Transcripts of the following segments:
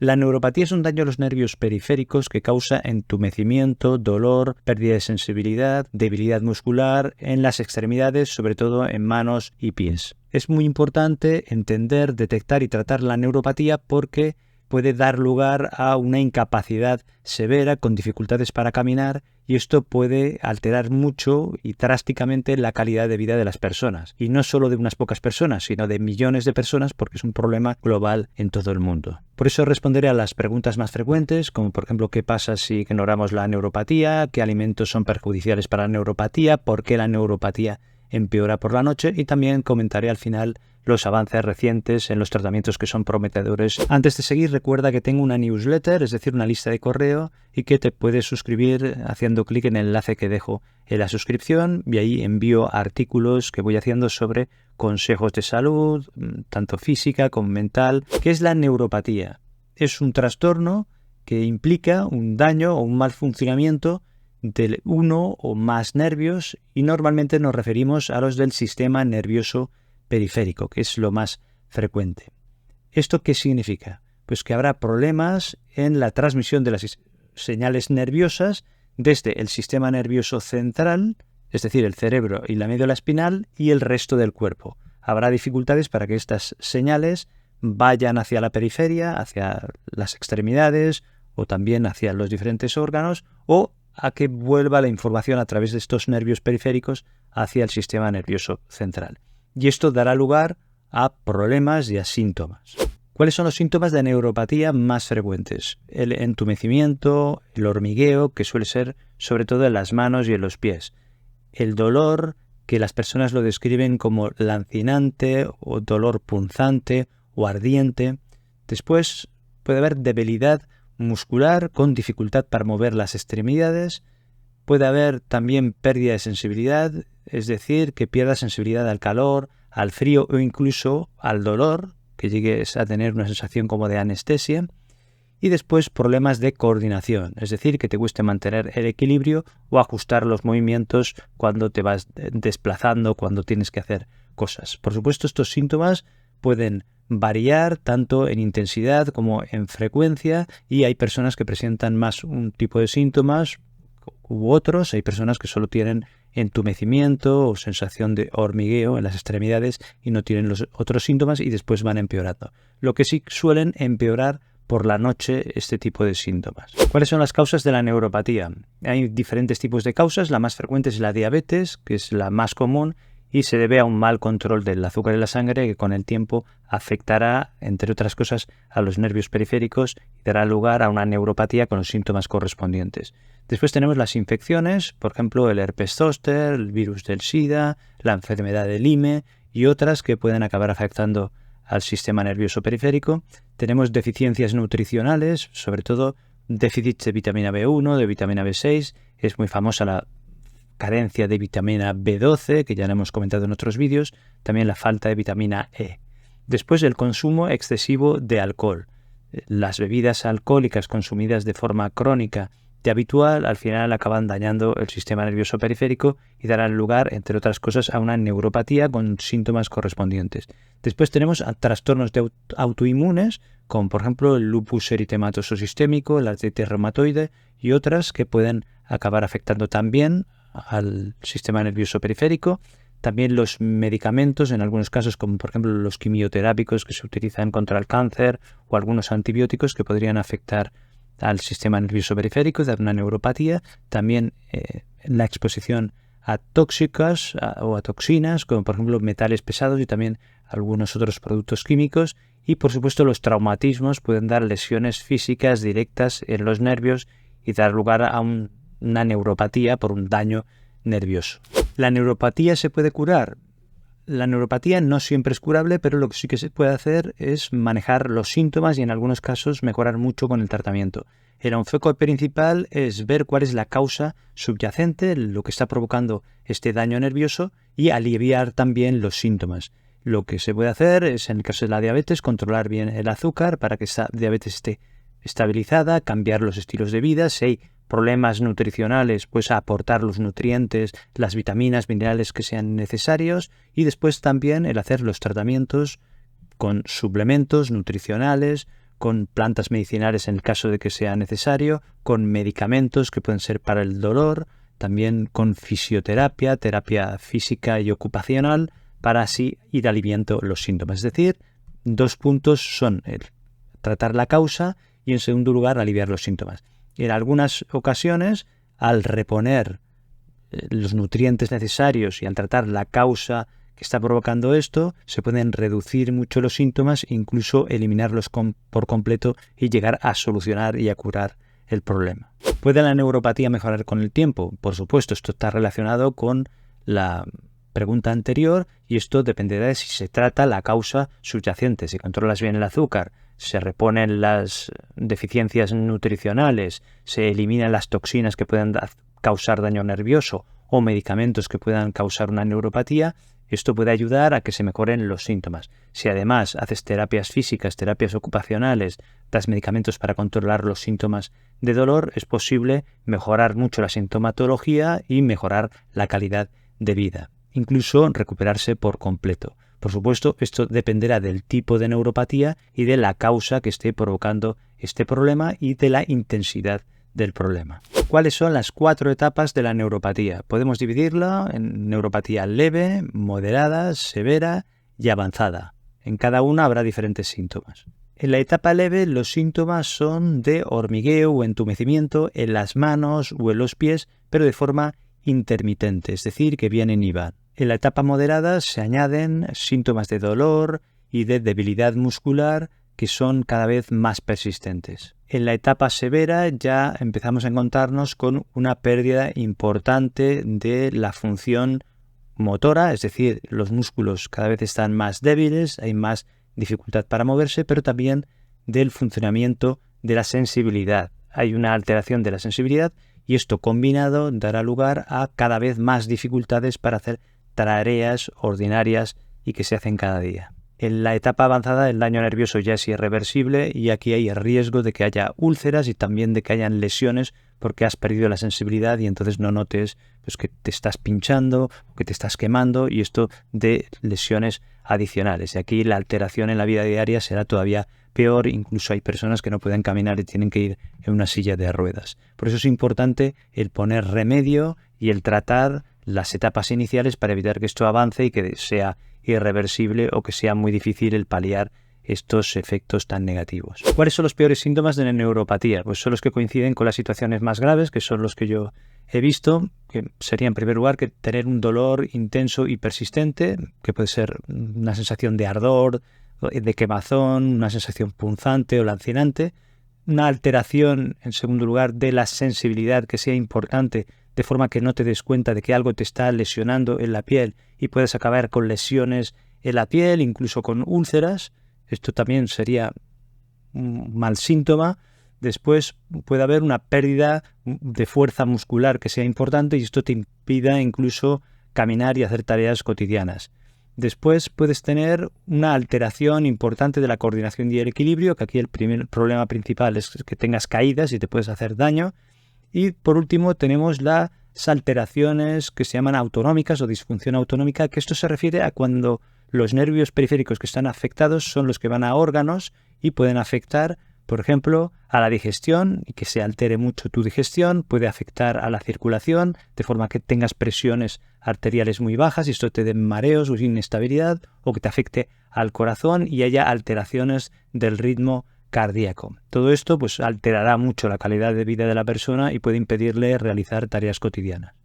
La neuropatía es un daño a los nervios periféricos que causa entumecimiento, dolor, pérdida de sensibilidad, debilidad muscular en las extremidades, sobre todo en manos y pies. Es muy importante entender, detectar y tratar la neuropatía porque puede dar lugar a una incapacidad severa con dificultades para caminar y esto puede alterar mucho y drásticamente la calidad de vida de las personas. Y no solo de unas pocas personas, sino de millones de personas porque es un problema global en todo el mundo. Por eso responderé a las preguntas más frecuentes, como por ejemplo qué pasa si ignoramos la neuropatía, qué alimentos son perjudiciales para la neuropatía, por qué la neuropatía empeora por la noche y también comentaré al final los avances recientes en los tratamientos que son prometedores. Antes de seguir, recuerda que tengo una newsletter, es decir, una lista de correo, y que te puedes suscribir haciendo clic en el enlace que dejo en la suscripción y ahí envío artículos que voy haciendo sobre consejos de salud, tanto física como mental. ¿Qué es la neuropatía? Es un trastorno que implica un daño o un mal funcionamiento de uno o más nervios y normalmente nos referimos a los del sistema nervioso periférico, que es lo más frecuente. ¿Esto qué significa? Pues que habrá problemas en la transmisión de las señales nerviosas desde el sistema nervioso central, es decir, el cerebro y la médula espinal, y el resto del cuerpo. Habrá dificultades para que estas señales vayan hacia la periferia, hacia las extremidades o también hacia los diferentes órganos o a que vuelva la información a través de estos nervios periféricos hacia el sistema nervioso central. Y esto dará lugar a problemas y a síntomas. ¿Cuáles son los síntomas de neuropatía más frecuentes? El entumecimiento, el hormigueo, que suele ser sobre todo en las manos y en los pies. El dolor, que las personas lo describen como lancinante o dolor punzante o ardiente. Después puede haber debilidad muscular con dificultad para mover las extremidades. Puede haber también pérdida de sensibilidad, es decir, que pierda sensibilidad al calor, al frío o incluso al dolor, que llegues a tener una sensación como de anestesia. Y después problemas de coordinación, es decir, que te cueste mantener el equilibrio o ajustar los movimientos cuando te vas desplazando, cuando tienes que hacer cosas. Por supuesto, estos síntomas pueden variar tanto en intensidad como en frecuencia y hay personas que presentan más un tipo de síntomas u otros. Hay personas que solo tienen entumecimiento o sensación de hormigueo en las extremidades y no tienen los otros síntomas y después van empeorando. Lo que sí suelen empeorar por la noche este tipo de síntomas. ¿Cuáles son las causas de la neuropatía? Hay diferentes tipos de causas. La más frecuente es la diabetes, que es la más común y se debe a un mal control del azúcar en la sangre que con el tiempo afectará, entre otras cosas, a los nervios periféricos y dará lugar a una neuropatía con los síntomas correspondientes. Después tenemos las infecciones, por ejemplo, el herpes zóster, el virus del SIDA, la enfermedad de Lyme y otras que pueden acabar afectando al sistema nervioso periférico. Tenemos deficiencias nutricionales, sobre todo déficits de vitamina B1, de vitamina B6. Es muy famosa la carencia de vitamina B12, que ya lo hemos comentado en otros vídeos. También la falta de vitamina E. Después el consumo excesivo de alcohol. Las bebidas alcohólicas consumidas de forma crónica y habitual al final acaban dañando el sistema nervioso periférico y darán lugar, entre otras cosas, a una neuropatía con síntomas correspondientes. Después tenemos trastornos autoinmunes, como por ejemplo el lupus eritematoso sistémico, la artritis reumatoide y otras que pueden acabar afectando también al sistema nervioso periférico. También los medicamentos, en algunos casos, como por ejemplo los quimioterápicos que se utilizan contra el cáncer o algunos antibióticos que podrían afectar al sistema nervioso periférico y dar una neuropatía. También la exposición a tóxicos o a toxinas, como por ejemplo metales pesados y también algunos otros productos químicos. Y por supuesto los traumatismos pueden dar lesiones físicas directas en los nervios y dar lugar a una neuropatía por un daño nervioso. ¿La neuropatía se puede curar? La neuropatía no siempre es curable, pero lo que sí que se puede hacer es manejar los síntomas y en algunos casos mejorar mucho con el tratamiento. El enfoque principal es ver cuál es la causa subyacente, lo que está provocando este daño nervioso y aliviar también los síntomas. Lo que se puede hacer es, en el caso de la diabetes, controlar bien el azúcar para que esa diabetes esté estabilizada, cambiar los estilos de vida. Si hay problemas nutricionales, pues aportar los nutrientes, las vitaminas, minerales que sean necesarios y después también el hacer los tratamientos con suplementos nutricionales, con plantas medicinales en el caso de que sea necesario, con medicamentos que pueden ser para el dolor, también con fisioterapia, terapia física y ocupacional, para así ir aliviando los síntomas. Es decir, 2 puntos son el tratar la causa y en segundo lugar aliviar los síntomas. En algunas ocasiones, al reponer los nutrientes necesarios y al tratar la causa que está provocando esto, se pueden reducir mucho los síntomas, incluso eliminarlos por completo y llegar a solucionar y a curar el problema. ¿Puede la neuropatía mejorar con el tiempo? Por supuesto, esto está relacionado con la pregunta anterior y esto dependerá de si se trata la causa subyacente. Si controlas bien el azúcar, se reponen las deficiencias nutricionales, se eliminan las toxinas que puedan causar daño nervioso o medicamentos que puedan causar una neuropatía, esto puede ayudar a que se mejoren los síntomas. Si además haces terapias físicas, terapias ocupacionales, das medicamentos para controlar los síntomas de dolor, es posible mejorar mucho la sintomatología y mejorar la calidad de vida, incluso recuperarse por completo. Por supuesto, esto dependerá del tipo de neuropatía y de la causa que esté provocando este problema y de la intensidad del problema. ¿Cuáles son las 4 etapas de la neuropatía? Podemos dividirla en neuropatía leve, moderada, severa y avanzada. En cada una habrá diferentes síntomas. En la etapa leve los síntomas son de hormigueo o entumecimiento en las manos o en los pies, pero de forma intermitente, es decir, que vienen y van. En la etapa moderada se añaden síntomas de dolor y de debilidad muscular que son cada vez más persistentes. En la etapa severa ya empezamos a encontrarnos con una pérdida importante de la función motora, es decir, los músculos cada vez están más débiles, hay más dificultad para moverse, pero también del funcionamiento de la sensibilidad. Hay una alteración de la sensibilidad y esto combinado dará lugar a cada vez más dificultades para hacer tareas ordinarias y que se hacen cada día. En la etapa avanzada el daño nervioso ya es irreversible y aquí hay el riesgo de que haya úlceras y también de que hayan lesiones porque has perdido la sensibilidad y entonces no notes pues, que te estás pinchando o que te estás quemando y esto de lesiones adicionales. Y aquí la alteración en la vida diaria será todavía peor, incluso hay personas que no pueden caminar y tienen que ir en una silla de ruedas. Por eso es importante el poner remedio y el tratar las etapas iniciales para evitar que esto avance y que sea irreversible o que sea muy difícil el paliar estos efectos tan negativos. ¿Cuáles son los peores síntomas de la neuropatía? Pues son los que coinciden con las situaciones más graves, que son los que yo he visto, que sería en primer lugar que tener un dolor intenso y persistente, que puede ser una sensación de ardor, de quemazón, una sensación punzante o lancinante, una alteración en segundo lugar de la sensibilidad que sea importante de forma que no te des cuenta de que algo te está lesionando en la piel y puedes acabar con lesiones en la piel, incluso con úlceras. Esto también sería un mal síntoma. Después puede haber una pérdida de fuerza muscular que sea importante y esto te impida incluso caminar y hacer tareas cotidianas. Después puedes tener una alteración importante de la coordinación y el equilibrio, que aquí el primer problema principal es que tengas caídas y te puedes hacer daño. Y por último tenemos las alteraciones que se llaman autonómicas o disfunción autonómica, que esto se refiere a cuando los nervios periféricos que están afectados son los que van a órganos y pueden afectar, por ejemplo, a la digestión y que se altere mucho tu digestión, puede afectar a la circulación de forma que tengas presiones arteriales muy bajas y esto te dé mareos o inestabilidad o que te afecte al corazón y haya alteraciones del ritmo cardíaco. Todo esto pues alterará mucho la calidad de vida de la persona y puede impedirle realizar tareas cotidianas.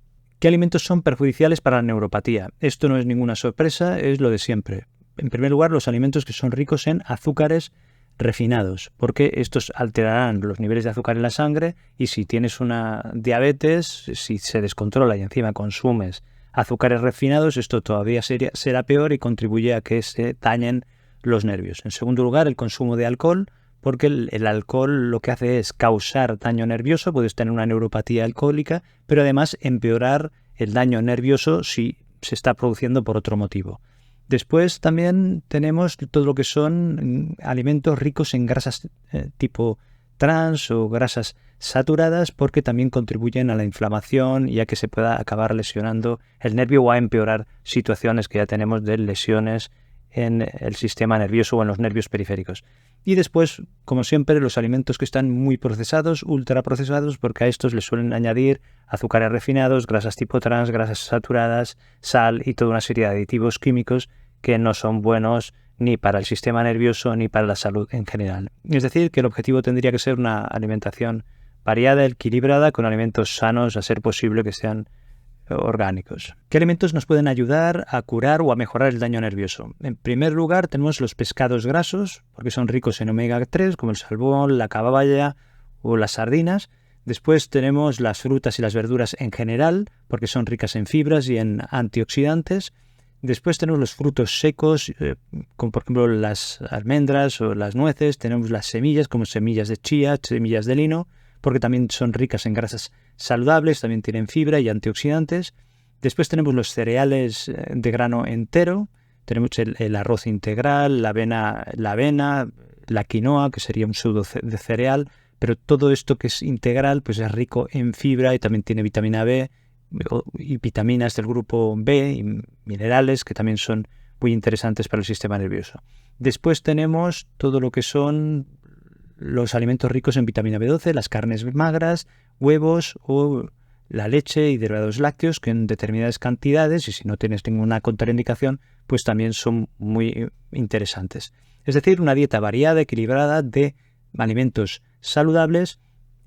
¿Qué alimentos son perjudiciales para la neuropatía? Esto no es ninguna sorpresa, es lo de siempre. En primer lugar, los alimentos que son ricos en azúcares refinados, porque estos alterarán los niveles de azúcar en la sangre y si tienes una diabetes, si se descontrola y encima consumes azúcares refinados, esto todavía será peor y contribuye a que se dañen los nervios. En segundo lugar, el consumo de alcohol, porque el alcohol lo que hace es causar daño nervioso, puedes tener una neuropatía alcohólica, pero además empeorar el daño nervioso si se está produciendo por otro motivo. Después también tenemos todo lo que son alimentos ricos en grasas tipo trans o grasas saturadas, porque también contribuyen a la inflamación y a que se pueda acabar lesionando el nervio o a empeorar situaciones que ya tenemos de lesiones en el sistema nervioso o en los nervios periféricos. Y después, como siempre, los alimentos que están muy procesados, ultraprocesados, porque a estos les suelen añadir azúcares refinados, grasas tipo trans, grasas saturadas, sal y toda una serie de aditivos químicos que no son buenos ni para el sistema nervioso ni para la salud en general. Es decir, que el objetivo tendría que ser una alimentación variada, equilibrada, con alimentos sanos, a ser posible que sean orgánicos. ¿Qué alimentos nos pueden ayudar a curar o a mejorar el daño nervioso? En primer lugar tenemos los pescados grasos, porque son ricos en omega 3, como el salmón, la caballa o las sardinas. Después tenemos las frutas y las verduras en general, porque son ricas en fibras y en antioxidantes. Después tenemos los frutos secos, como por ejemplo las almendras o las nueces. Tenemos las semillas, como semillas de chía, semillas de lino, porque también son ricas en grasas saludables, también tienen fibra y antioxidantes. Después tenemos los cereales de grano entero, tenemos el arroz integral, la avena, la quinoa, que sería un pseudo de cereal, pero todo esto que es integral pues es rico en fibra y también tiene vitamina B y vitaminas del grupo B y minerales que también son muy interesantes para el sistema nervioso. Después tenemos todo lo que son los alimentos ricos en vitamina B12, las carnes magras, huevos o la leche y derivados lácteos, que en determinadas cantidades, y si no tienes ninguna contraindicación, pues también son muy interesantes. Es decir, una dieta variada, equilibrada de alimentos saludables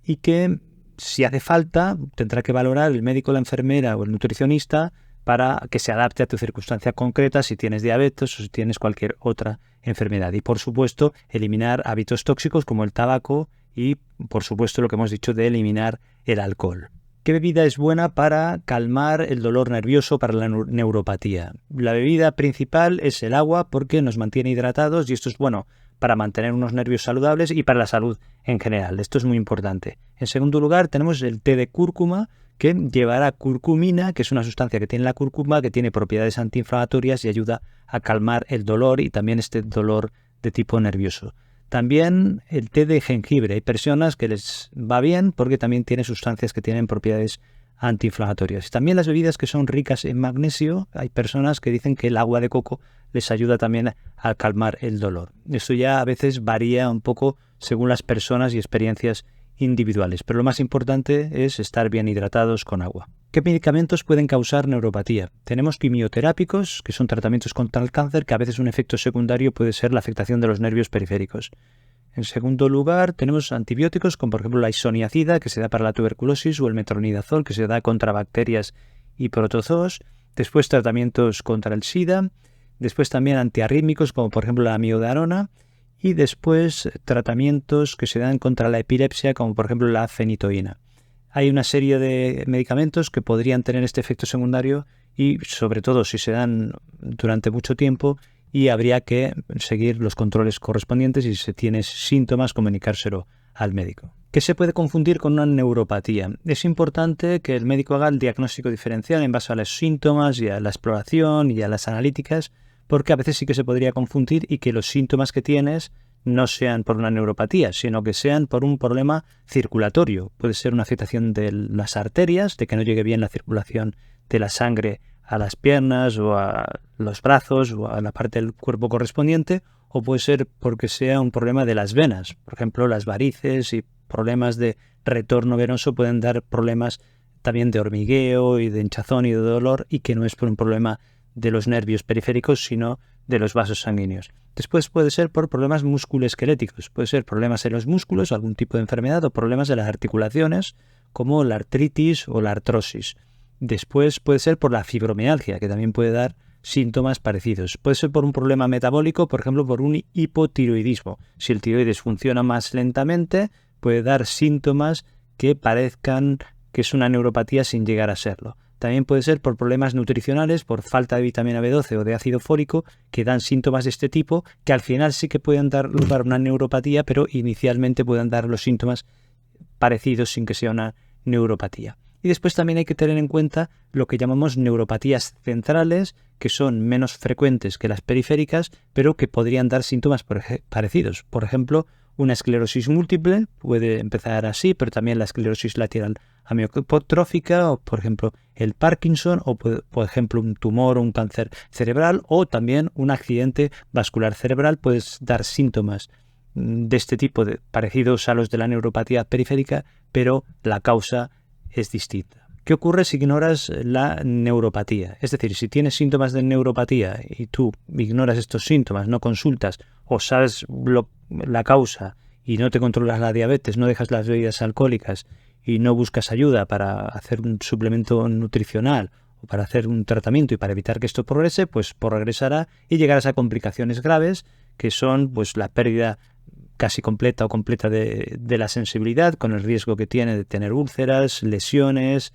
y que, si hace falta, tendrá que valorar el médico, la enfermera o el nutricionista para que se adapte a tu circunstancia concreta, si tienes diabetes o si tienes cualquier otra enfermedad. Y, por supuesto, eliminar hábitos tóxicos como el tabaco y, por supuesto, lo que hemos dicho de eliminar el alcohol. ¿Qué bebida es buena para calmar el dolor nervioso, para la neuropatía? La bebida principal es el agua, porque nos mantiene hidratados y esto es bueno para mantener unos nervios saludables y para la salud en general. Esto es muy importante. En segundo lugar, tenemos el té de cúrcuma, que llevará curcumina, que es una sustancia que tiene la cúrcuma, que tiene propiedades antiinflamatorias y ayuda a calmar el dolor y también este dolor de tipo nervioso. También el té de jengibre. Hay personas que les va bien porque también tiene sustancias que tienen propiedades antiinflamatorias. Y también las bebidas que son ricas en magnesio. Hay personas que dicen que el agua de coco les ayuda también a calmar el dolor. Esto ya a veces varía un poco según las personas y experiencias individuales, pero lo más importante es estar bien hidratados con agua. ¿Qué medicamentos pueden causar neuropatía? Tenemos quimioterápicos, que son tratamientos contra el cáncer, que a veces un efecto secundario puede ser la afectación de los nervios periféricos. En segundo lugar, tenemos antibióticos, como por ejemplo la isoniazida, que se da para la tuberculosis, o el metronidazol, que se da contra bacterias y protozoos. Después tratamientos contra el SIDA. Después también antiarrítmicos, como por ejemplo la amiodarona. Y después tratamientos que se dan contra la epilepsia, como por ejemplo la fenitoína. Hay una serie de medicamentos que podrían tener este efecto secundario y sobre todo si se dan durante mucho tiempo, y habría que seguir los controles correspondientes y si tienes síntomas comunicárselo al médico. ¿Qué se puede confundir con una neuropatía? Es importante que el médico haga el diagnóstico diferencial en base a los síntomas y a la exploración y a las analíticas, porque a veces sí que se podría confundir y que los síntomas que tienes no sean por una neuropatía, sino que sean por un problema circulatorio. Puede ser una afectación de las arterias, de que no llegue bien la circulación de la sangre a las piernas o a los brazos o a la parte del cuerpo correspondiente, o puede ser porque sea un problema de las venas. Por ejemplo, las varices y problemas de retorno venoso pueden dar problemas también de hormigueo y de hinchazón y de dolor, y que no es por un problema de los nervios periféricos, sino de los vasos sanguíneos. Después puede ser por problemas musculoesqueléticos, puede ser problemas en los músculos, algún tipo de enfermedad, o problemas de las articulaciones, como la artritis o la artrosis. Después puede ser por la fibromialgia, que también puede dar síntomas parecidos. Puede ser por un problema metabólico, por ejemplo, por un hipotiroidismo. Si el tiroides funciona más lentamente, puede dar síntomas que parezcan que es una neuropatía sin llegar a serlo. También puede ser por problemas nutricionales, por falta de vitamina B12 o de ácido fólico, que dan síntomas de este tipo, que al final sí que pueden dar lugar a una neuropatía, pero inicialmente pueden dar los síntomas parecidos sin que sea una neuropatía. Y después también hay que tener en cuenta lo que llamamos neuropatías centrales, que son menos frecuentes que las periféricas, pero que podrían dar síntomas parecidos. Por ejemplo, una esclerosis múltiple puede empezar así, pero también la esclerosis lateral amiotrófica, o por ejemplo el Parkinson, o por ejemplo un tumor o un cáncer cerebral, o también un accidente vascular cerebral. Puedes dar síntomas de este tipo, parecidos a los de la neuropatía periférica, pero la causa es distinta. ¿Qué ocurre si ignoras la neuropatía? Es decir, si tienes síntomas de neuropatía y tú ignoras estos síntomas, no consultas, o sabes la causa y no te controlas la diabetes, no dejas las bebidas alcohólicas y no buscas ayuda para hacer un suplemento nutricional o para hacer un tratamiento y para evitar que esto progrese, pues progresará y llegarás a complicaciones graves, que son pues la pérdida casi completa o completa de la sensibilidad, con el riesgo que tiene de tener úlceras, lesiones,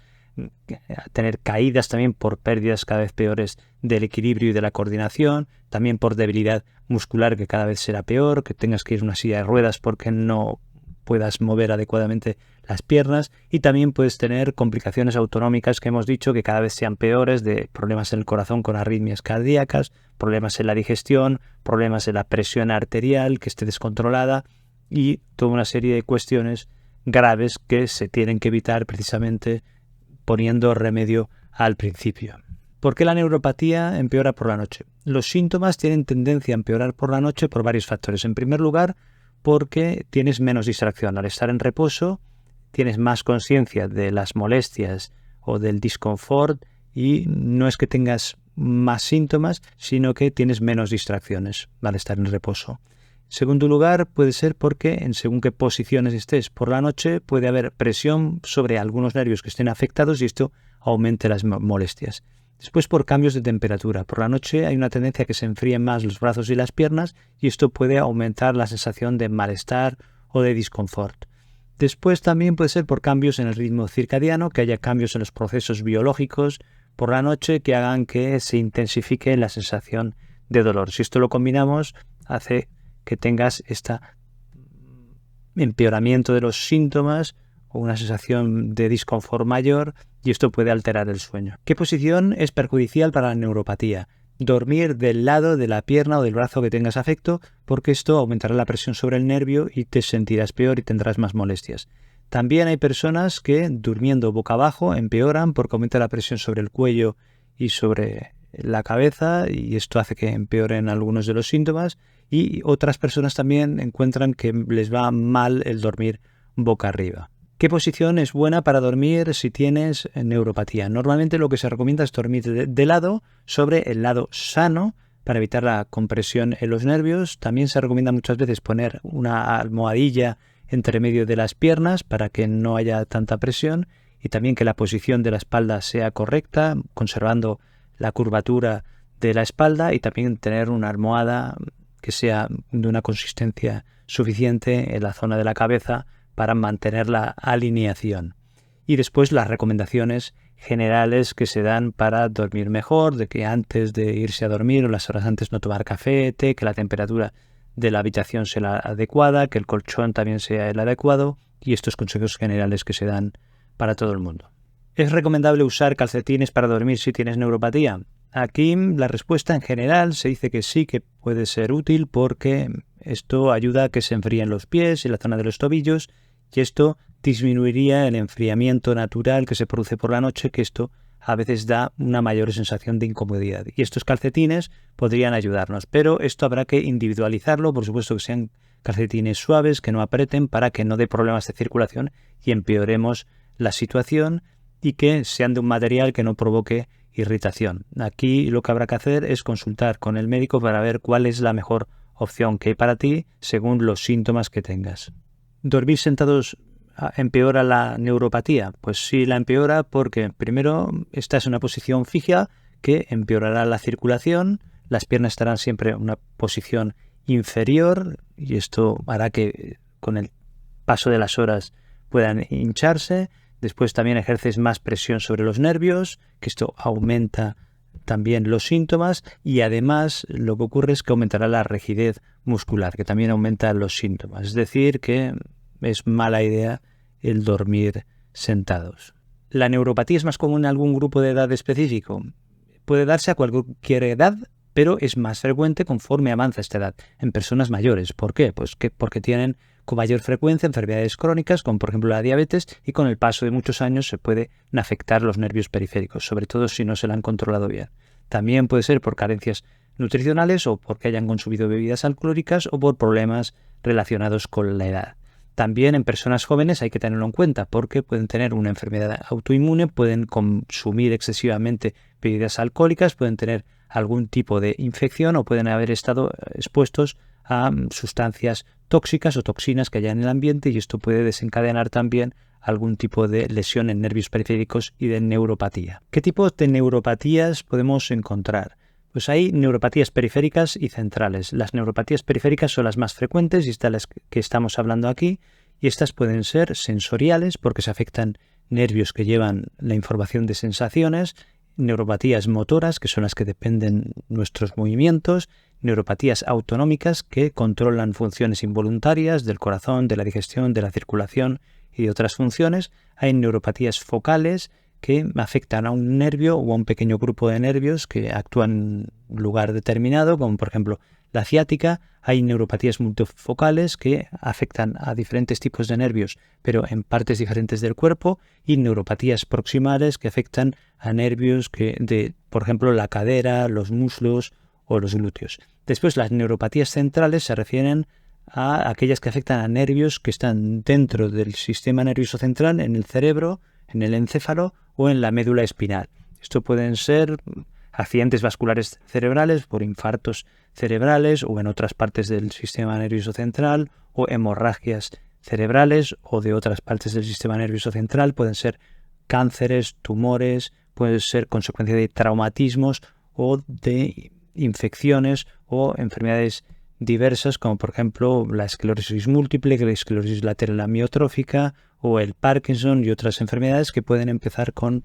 tener caídas también por pérdidas cada vez peores del equilibrio y de la coordinación, también por debilidad muscular que cada vez será peor, que tengas que ir a una silla de ruedas porque no puedas mover adecuadamente las piernas, y también puedes tener complicaciones autonómicas que hemos dicho que cada vez sean peores, de problemas en el corazón con arritmias cardíacas, problemas en la digestión, problemas en la presión arterial que esté descontrolada y toda una serie de cuestiones graves que se tienen que evitar precisamente poniendo remedio al principio. ¿Por qué la neuropatía empeora por la noche? Los síntomas tienen tendencia a empeorar por la noche por varios factores. En primer lugar, porque tienes menos distracción. Al estar en reposo, tienes más conciencia de las molestias o del disconfort, y no es que tengas más síntomas, sino que tienes menos distracciones al estar en reposo. En segundo lugar, puede ser porque en según qué posiciones estés por la noche puede haber presión sobre algunos nervios que estén afectados y esto aumente las molestias. Después, por cambios de temperatura. Por la noche hay una tendencia a que se enfríen más los brazos y las piernas y esto puede aumentar la sensación de malestar o de disconfort. Después también puede ser por cambios en el ritmo circadiano, que haya cambios en los procesos biológicos por la noche que hagan que se intensifique la sensación de dolor. Si esto lo combinamos, hace que tengas este empeoramiento de los síntomas o una sensación de disconfort mayor, y esto puede alterar el sueño. ¿Qué posición es perjudicial para la neuropatía? Dormir del lado de la pierna o del brazo que tengas afecto, porque esto aumentará la presión sobre el nervio y te sentirás peor y tendrás más molestias. También hay personas que durmiendo boca abajo empeoran porque aumenta la presión sobre el cuello y sobre la cabeza, y esto hace que empeoren algunos de los síntomas, y otras personas también encuentran que les va mal el dormir boca arriba. ¿Qué posición es buena para dormir si tienes neuropatía? Normalmente lo que se recomienda es dormir de lado sobre el lado sano para evitar la compresión en los nervios. También se recomienda muchas veces poner una almohadilla entre medio de las piernas para que no haya tanta presión, y también que la posición de la espalda sea correcta, conservando la curvatura de la espalda, y también tener una almohada que sea de una consistencia suficiente en la zona de la cabeza para mantener la alineación. Y después las recomendaciones generales que se dan para dormir mejor, de que antes de irse a dormir o las horas antes no tomar café, té, que la temperatura de la habitación sea la adecuada, que el colchón también sea el adecuado, y estos consejos generales que se dan para todo el mundo. ¿Es recomendable usar calcetines para dormir si tienes neuropatía? Aquí la respuesta en general se dice que sí, que puede ser útil porque esto ayuda a que se enfríen los pies y la zona de los tobillos, y esto disminuiría el enfriamiento natural que se produce por la noche, que esto a veces da una mayor sensación de incomodidad. Y estos calcetines podrían ayudarnos, pero esto habrá que individualizarlo, por supuesto que sean calcetines suaves, que no aprieten para que no dé problemas de circulación y empeoremos la situación, y que sean de un material que no provoque irritación. Aquí lo que habrá que hacer es consultar con el médico para ver cuál es la mejor opción que hay para ti según los síntomas que tengas. ¿Dormir sentados empeora la neuropatía? Pues sí, la empeora porque primero estás en una posición fija que empeorará la circulación, las piernas estarán siempre en una posición inferior y esto hará que con el paso de las horas puedan hincharse. Después también ejerces más presión sobre los nervios, que esto aumenta también los síntomas, y además lo que ocurre es que aumentará la rigidez muscular, que también aumenta los síntomas. Es decir, que es mala idea el dormir sentados. ¿La neuropatía es más común en algún grupo de edad específico? Puede darse a cualquier edad, pero es más frecuente conforme avanza esta edad, en personas mayores. ¿Por qué? Pues porque tienen con mayor frecuencia enfermedades crónicas, como por ejemplo la diabetes, y con el paso de muchos años se pueden afectar los nervios periféricos, sobre todo si no se la han controlado bien. También puede ser por carencias nutricionales o porque hayan consumido bebidas alcohólicas o por problemas relacionados con la edad. También en personas jóvenes hay que tenerlo en cuenta porque pueden tener una enfermedad autoinmune, pueden consumir excesivamente bebidas alcohólicas, pueden tener algún tipo de infección o pueden haber estado expuestos a sustancias tóxicas o toxinas que haya en el ambiente, y esto puede desencadenar también algún tipo de lesión en nervios periféricos y de neuropatía. ¿Qué tipos de neuropatías podemos encontrar? Pues hay neuropatías periféricas y centrales. Las neuropatías periféricas son las más frecuentes y estas las que estamos hablando aquí, y estas pueden ser sensoriales porque se afectan nervios que llevan la información de sensaciones, neuropatías motoras, que son las que dependen nuestros movimientos, neuropatías autonómicas que controlan funciones involuntarias del corazón, de la digestión, de la circulación y de otras funciones. Hay neuropatías focales que afectan a un nervio o a un pequeño grupo de nervios que actúan en un lugar determinado, como por ejemplo la ciática. Hay neuropatías multifocales que afectan a diferentes tipos de nervios, pero en partes diferentes del cuerpo, y neuropatías proximales que afectan a nervios por ejemplo, la cadera, los muslos o los glúteos. Después, las neuropatías centrales se refieren a aquellas que afectan a nervios que están dentro del sistema nervioso central, en el cerebro, en el encéfalo o en la médula espinal. Esto pueden ser accidentes vasculares cerebrales por infartos cerebrales o en otras partes del sistema nervioso central, o hemorragias cerebrales o de otras partes del sistema nervioso central. Pueden ser cánceres, tumores, pueden ser consecuencia de traumatismos o de infecciones o enfermedades diversas, como por ejemplo la esclerosis múltiple, la esclerosis lateral amiotrófica o el Parkinson y otras enfermedades que pueden empezar con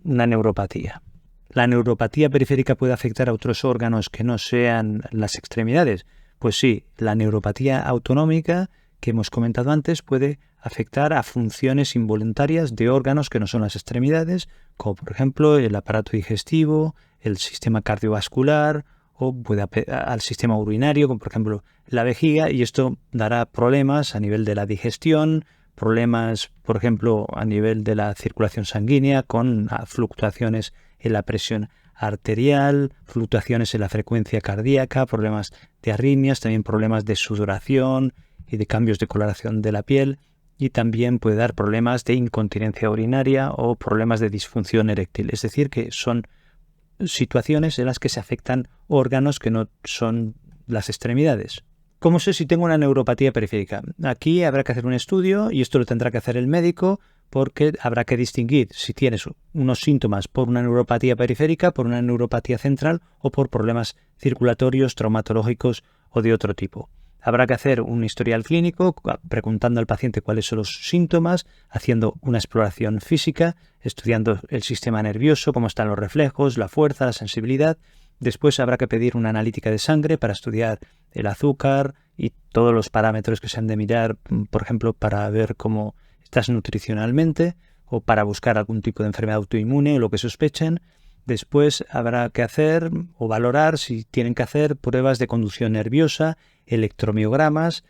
una neuropatía. ¿La neuropatía periférica puede afectar a otros órganos que no sean las extremidades? Pues sí, la neuropatía autonómica que hemos comentado antes puede afectar a funciones involuntarias de órganos que no son las extremidades, como por ejemplo el aparato digestivo, el sistema cardiovascular, o puede al sistema urinario, como por ejemplo la vejiga, y esto dará problemas a nivel de la digestión, problemas, por ejemplo, a nivel de la circulación sanguínea, con fluctuaciones en la presión arterial, fluctuaciones en la frecuencia cardíaca, problemas de arritmias, también problemas de sudoración y de cambios de coloración de la piel, y también puede dar problemas de incontinencia urinaria o problemas de disfunción eréctil. Es decir, que son situaciones en las que se afectan órganos que no son las extremidades. ¿Cómo sé si tengo una neuropatía periférica? Aquí habrá que hacer un estudio, y esto lo tendrá que hacer el médico, porque habrá que distinguir si tienes unos síntomas por una neuropatía periférica, por una neuropatía central o por problemas circulatorios, traumatológicos o de otro tipo. Habrá que hacer un historial clínico preguntando al paciente cuáles son los síntomas, haciendo una exploración física, estudiando el sistema nervioso, cómo están los reflejos, la fuerza, la sensibilidad. Después habrá que pedir una analítica de sangre para estudiar el azúcar y todos los parámetros que se han de mirar, por ejemplo, para ver cómo estás nutricionalmente o para buscar algún tipo de enfermedad autoinmune o lo que sospechen. Después habrá que hacer o valorar si tienen que hacer pruebas de conducción nerviosa, electromiogramas,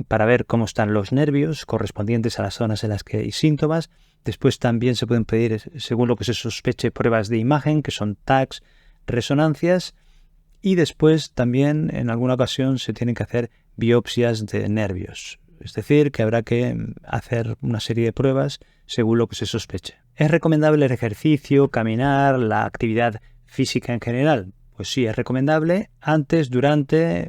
para ver cómo están los nervios correspondientes a las zonas en las que hay síntomas. Después también se pueden pedir, según lo que se sospeche, pruebas de imagen, que son TACs, resonancias, y después también en alguna ocasión se tienen que hacer biopsias de nervios. Es decir, que habrá que hacer una serie de pruebas según lo que se sospeche. ¿Es recomendable el ejercicio, caminar, la actividad física en general? Pues sí, es recomendable antes, durante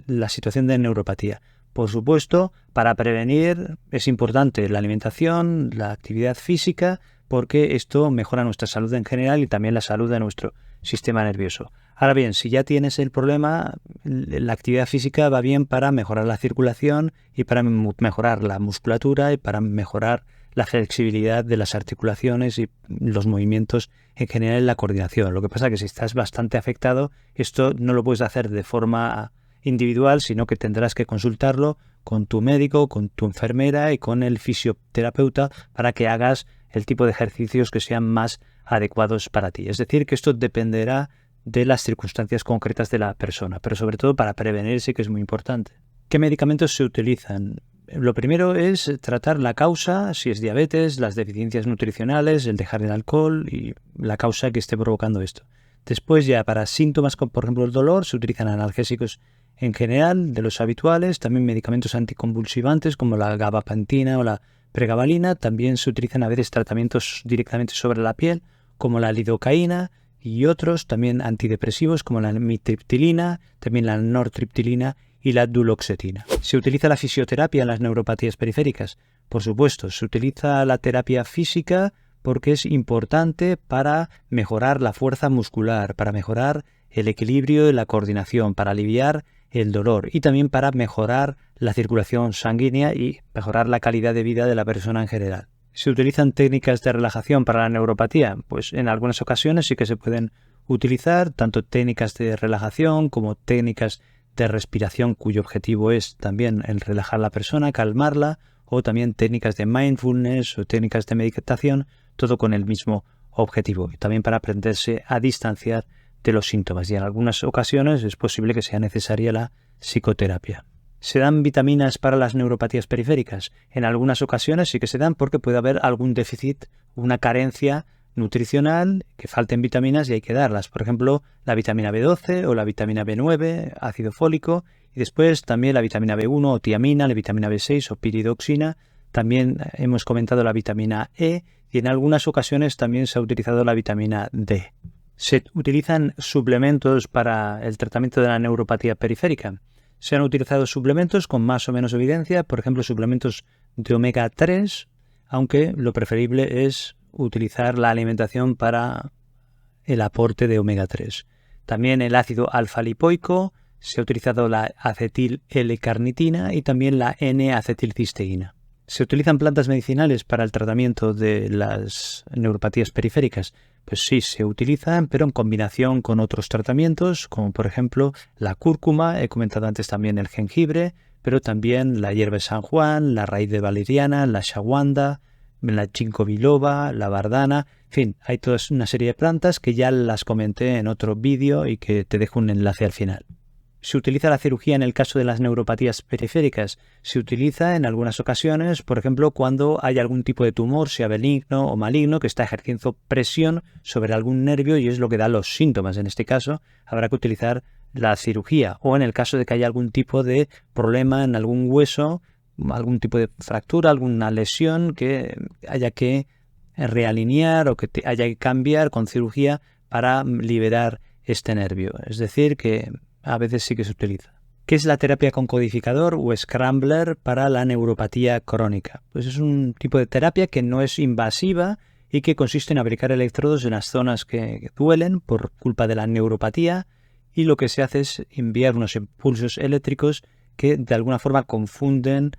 la situación de neuropatía. Por supuesto, para prevenir es importante la alimentación, la actividad física, porque esto mejora nuestra salud en general y también la salud de nuestro sistema nervioso. Ahora bien, si ya tienes el problema, la actividad física va bien para mejorar la circulación y para mejorar la musculatura y para mejorar la flexibilidad de las articulaciones y los movimientos en general en la coordinación. Lo que pasa es que si estás bastante afectado, esto no lo puedes hacer de forma individual, sino que tendrás que consultarlo con tu médico, con tu enfermera y con el fisioterapeuta para que hagas el tipo de ejercicios que sean más adecuados para ti. Es decir, que esto dependerá de las circunstancias concretas de la persona, pero sobre todo para prevenir sí que es muy importante. ¿Qué medicamentos se utilizan? Lo primero es tratar la causa, si es diabetes, las deficiencias nutricionales, el dejar el alcohol y la causa que esté provocando esto. Después ya para síntomas como por ejemplo el dolor se utilizan analgésicos en general, de los habituales, también medicamentos anticonvulsivantes como la gabapentina o la pregabalina. También se utilizan a veces tratamientos directamente sobre la piel como la lidocaína y otros, también antidepresivos como la amitriptilina, también la nortriptilina y la duloxetina. ¿Se utiliza la fisioterapia en las neuropatías periféricas? Por supuesto, se utiliza la terapia física porque es importante para mejorar la fuerza muscular, para mejorar el equilibrio y la coordinación, para aliviar el dolor y también para mejorar la circulación sanguínea y mejorar la calidad de vida de la persona en general. ¿Se utilizan técnicas de relajación para la neuropatía? Pues en algunas ocasiones sí que se pueden utilizar tanto técnicas de relajación como técnicas de respiración cuyo objetivo es también el relajar a la persona, calmarla, o también técnicas de mindfulness o técnicas de meditación, todo con el mismo objetivo y también para aprenderse a distanciar de los síntomas y en algunas ocasiones es posible que sea necesaria la psicoterapia. ¿Se dan vitaminas para las neuropatías periféricas? En algunas ocasiones sí que se dan porque puede haber algún déficit, una carencia nutricional, que falten vitaminas y hay que darlas. Por ejemplo, la vitamina B12 o la vitamina B9, ácido fólico, y después también la vitamina B1 o tiamina, la vitamina B6 o piridoxina. También hemos comentado la vitamina E y en algunas ocasiones también se ha utilizado la vitamina D. ¿Se utilizan suplementos para el tratamiento de la neuropatía periférica? Se han utilizado suplementos con más o menos evidencia, por ejemplo, suplementos de omega 3, aunque lo preferible es utilizar la alimentación para el aporte de omega 3. También el ácido alfa-lipoico, se ha utilizado la acetil L-carnitina y también la N-acetilcisteína. ¿Se utilizan plantas medicinales para el tratamiento de las neuropatías periféricas? Pues sí, se utilizan, pero en combinación con otros tratamientos, como por ejemplo la cúrcuma, he comentado antes también el jengibre, pero también la hierba de San Juan, la raíz de valeriana, la shawanda, la ginkgo biloba, la bardana, en fin, hay toda una serie de plantas que ya las comenté en otro vídeo y que te dejo un enlace al final. ¿Se utiliza la cirugía en el caso de las neuropatías periféricas? Se utiliza en algunas ocasiones, por ejemplo, cuando hay algún tipo de tumor, sea benigno o maligno, que está ejerciendo presión sobre algún nervio y es lo que da los síntomas. En este caso, habrá que utilizar la cirugía. O en el caso de que haya algún tipo de problema en algún hueso, algún tipo de fractura, alguna lesión que haya que realinear o que haya que cambiar con cirugía para liberar este nervio. Es decir, que a veces sí que se utiliza. ¿Qué es la terapia con codificador o scrambler para la neuropatía crónica? Pues es un tipo de terapia que no es invasiva y que consiste en aplicar electrodos en las zonas que duelen por culpa de la neuropatía y lo que se hace es enviar unos impulsos eléctricos que de alguna forma confunden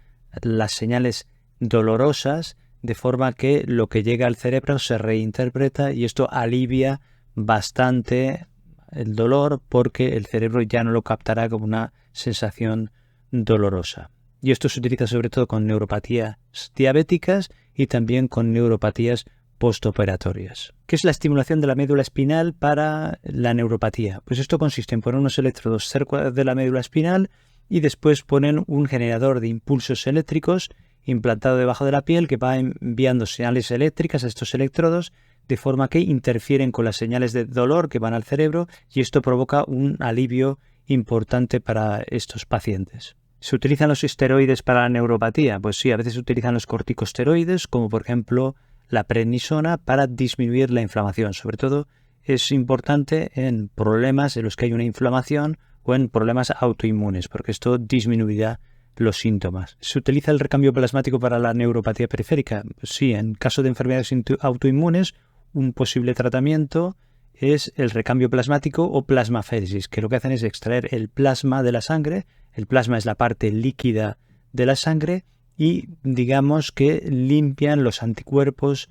las señales dolorosas de forma que lo que llega al cerebro se reinterpreta y esto alivia bastante el dolor porque el cerebro ya no lo captará como una sensación dolorosa. Y esto se utiliza sobre todo con neuropatías diabéticas y también con neuropatías postoperatorias. ¿Qué es la estimulación de la médula espinal para la neuropatía? Pues esto consiste en poner unos electrodos cerca de la médula espinal y después ponen un generador de impulsos eléctricos implantado debajo de la piel que va enviando señales eléctricas a estos electrodos de forma que interfieren con las señales de dolor que van al cerebro y esto provoca un alivio importante para estos pacientes. ¿Se utilizan los esteroides para la neuropatía? Pues sí, a veces se utilizan los corticosteroides, como por ejemplo la prednisona, para disminuir la inflamación. Sobre todo es importante en problemas en los que hay una inflamación o en problemas autoinmunes, porque esto disminuirá los síntomas. ¿Se utiliza el recambio plasmático para la neuropatía periférica? Pues sí, en caso de enfermedades autoinmunes, un posible tratamiento es el recambio plasmático o plasmaféresis, que lo que hacen es extraer el plasma de la sangre. El plasma es la parte líquida de la sangre y digamos que limpian los anticuerpos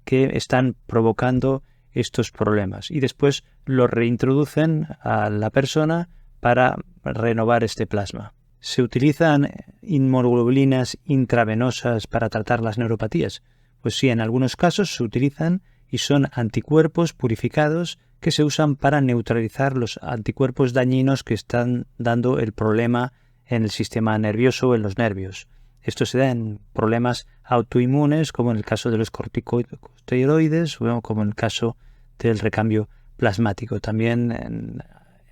que están provocando estos problemas y después lo reintroducen a la persona para renovar este plasma. ¿Se utilizan inmunoglobulinas intravenosas para tratar las neuropatías? Pues sí, en algunos casos se utilizan y son anticuerpos purificados que se usan para neutralizar los anticuerpos dañinos que están dando el problema en el sistema nervioso o en los nervios. Esto se da en problemas autoinmunes, como en el caso de los corticosteroides o como en el caso del recambio plasmático. También en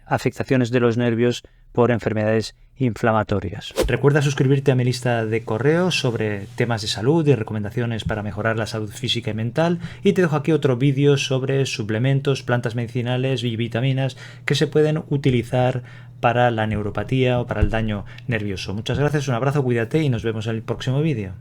afectaciones de los nervios por enfermedades inflamatorias. Recuerda suscribirte a mi lista de correos sobre temas de salud y recomendaciones para mejorar la salud física y mental, y te dejo aquí otro vídeo sobre suplementos, plantas medicinales y vitaminas que se pueden utilizar para la neuropatía o para el daño nervioso. Muchas gracias, un abrazo, cuídate y nos vemos en el próximo vídeo.